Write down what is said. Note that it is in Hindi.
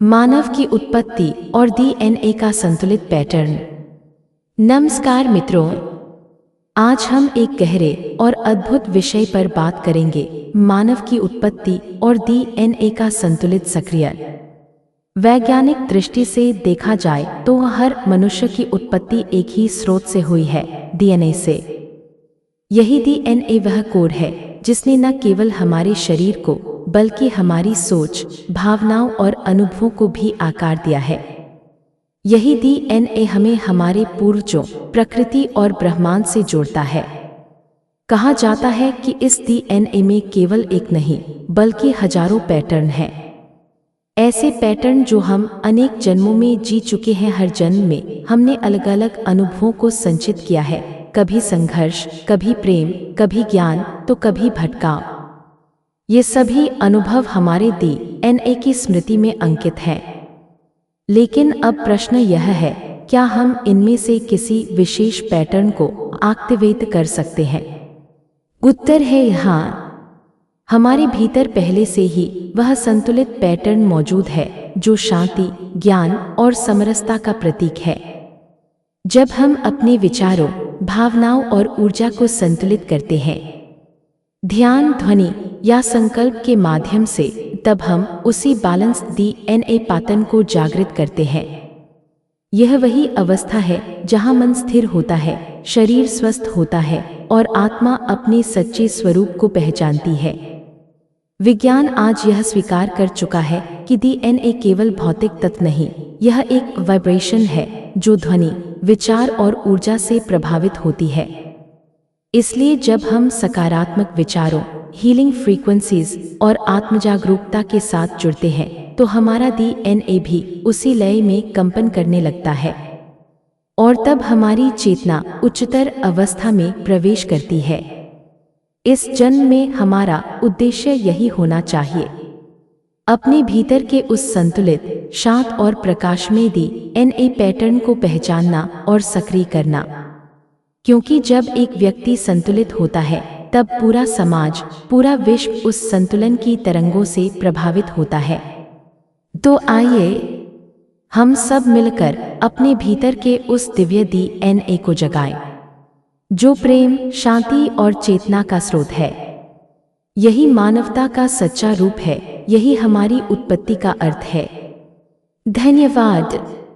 मानव की उत्पत्ति और डीएनए का संतुलित पैटर्न। नमस्कार मित्रों, आज हम एक गहरे और अद्भुत विषय पर बात करेंगे, मानव की उत्पत्ति और डीएनए का संतुलित सक्रियण। वैज्ञानिक दृष्टि से देखा जाए तो हर मनुष्य की उत्पत्ति एक ही स्रोत से हुई है, डीएनए से। यही डीएनए वह कोड है जिसने न केवल हमारे शरीर को बल्कि हमारी सोच, भावनाओं और अनुभवों को भी आकार दिया है। यही डीएनए हमें हमारे पूर्वजों, प्रकृति और ब्रह्मांड से जोड़ता है। कहा जाता है कि इस डीएनए में केवल एक नहीं बल्कि हजारों पैटर्न हैं। ऐसे पैटर्न जो हम अनेक जन्मों में जी चुके हैं। हर जन्म में हमने अलग अलग अनुभवों को संचित किया है, कभी संघर्ष, कभी प्रेम, कभी ज्ञान तो कभी भटकाव। ये सभी अनुभव हमारे डीएनए की स्मृति में अंकित हैं। लेकिन अब प्रश्न यह है, क्या हम इनमें से किसी विशेष पैटर्न को एक्टिवेट कर सकते हैं? उत्तर है हाँ। हमारे भीतर पहले से ही वह संतुलित पैटर्न मौजूद है जो शांति, ज्ञान और समरसता का प्रतीक है। जब हम अपने विचारों, भावनाओं और ऊर्जा को संतुलित करते हैं, ध्यान, ध्वनि या संकल्प के माध्यम से, तब हम उसी बैलेंस डीएनए पैटर्न को जागृत करते हैं। यह वही अवस्था है जहां मन स्थिर होता है, शरीर स्वस्थ होता है और आत्मा अपने सच्चे स्वरूप को पहचानती है। विज्ञान आज यह स्वीकार कर चुका है कि डीएनए केवल भौतिक तत्व नहीं, यह एक वाइब्रेशन है जो ध्वनि, विचार और ऊर्जा से प्रभावित होती है। इसलिए जब हम सकारात्मक विचारों, हीलिंग फ्रीक्वेंसीज और आत्मजागरूकता के साथ जुड़ते हैं तो हमारा डीएनए भी उसी लय में कंपन करने लगता है और तब हमारी चेतना उच्चतर अवस्था में प्रवेश करती है। इस जन्म में हमारा उद्देश्य यही होना चाहिए, अपने भीतर के उस संतुलित, शांत और प्रकाशमय डीएनए पैटर्न को पहचानना और सक्रिय करना। क्योंकि जब एक व्यक्ति संतुलित होता है तब पूरा समाज, पूरा विश्व उस संतुलन की तरंगों से प्रभावित होता है। तो आइए हम सब मिलकर अपने भीतर के उस दिव्य डीएनए को जगाएं, जो प्रेम, शांति और चेतना का स्रोत है। यही मानवता का सच्चा रूप है, यही हमारी उत्पत्ति का अर्थ है। धन्यवाद।